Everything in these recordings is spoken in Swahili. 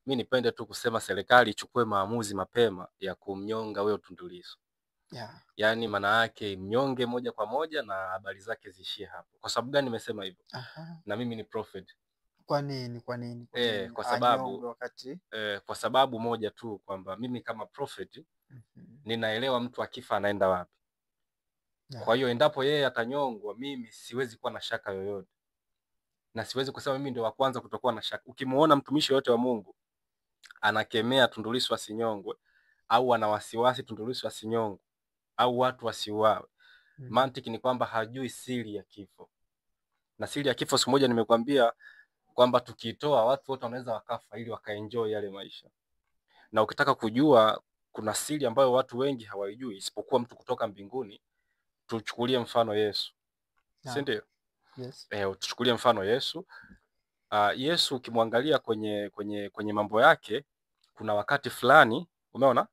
mimi nipende tu kusema serikali ichukue maamuzi mapema ya kumnyonga huyo Tundu Lissu. Yeah. Yaani maana yake mnyonge moja kwa moja na habari zake ziishie hapo. Kwa sababu gani nimesema hivyo? Na mimi ni prophet. Kwa nini? Kwa sababu wakati kwa sababu moja tu kwamba mimi kama prophet ninaelewa mtu akifa anaenda wapi. Yeah. Kwa hiyo endapo yeye atanyongwa, mimi siwezi kuwa na shaka yoyote. Na siwezi kusema mimi ndio wa kwanza kutokuwa na shaka. Ukimuona mtumishi yote wa Mungu anakemea Tundu Lissu asinyongwe au ana wasiwasi Tundu Lissu asinyongwe au watu wasiuawe, mantiki ni kwamba hajui siri ya kifo. Na siri ya kifo siku moja nimekwambia kwamba tukitoa watu wote wanaweza wakafa ili wakaenjoy yale maisha. Na ukitaka kujua kuna siri ambayo watu wengi hawaijui isipokuwa mtu kutoka mbinguni, tuchukulie mfano Yesu. Yeah. Si ndio? Yes. Tuchukulie mfano Yesu. Yesu ukimwangalia kwenye mambo yake, kuna wakati fulani umeona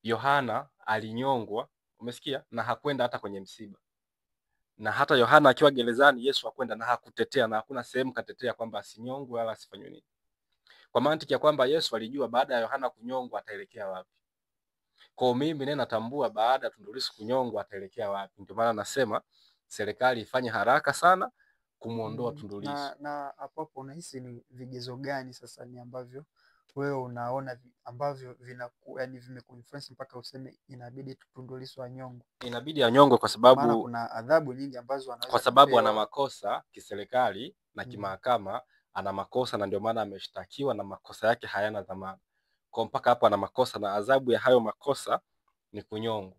Yohana alinyongwa, umesikia, na hakwenda hata kwenye msiba. Na hata Yohana akiwa gerezani Yesu hakwenda na hakutetea, na hakuna sehemu katetea kwamba asinyongwe wala asifanywe nini. Kwa mantiki ya kwamba Yesu alijua baada ya Yohana kunyongwa ataelekea wapi. Kwa mimi nina natambua baada ya Tundu Lissu kunyongwa ataelekea wapi. Ndio maana nasema serikali ifanye haraka sana kumuondoa Tundu Lissu. Na hapo unahisi ni vigezo gani sasa ni ambavyo wewe unaona ambavyo yani vimekuinfluence mpaka useme inabidi Tundu Lissu anyongwe? Inabidi anyongwe kwa sababu maana kuna adhabu nyingi ambazo anaweza, kwa sababu ana makosa kiserikali na kimahakama, ana makosa na ndio maana ameshtakiwa na makosa yake hayana dhamana. Kwa mpaka hapo ana makosa na adhabu ya hayo makosa ni kunyongwa.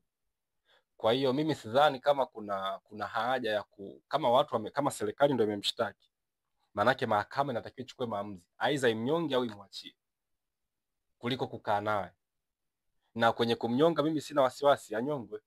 Kwa hiyo mimi sidhani kama kuna haja ya kama watu kama serikali ndio imemshtaki, maana yake mahakama inatakiwa ichukue maamuzi aidha imnyonge au imwachie kuliko kukaa naye. Na kwenye kumnyonga mimi sina wasiwasi, anyongwe.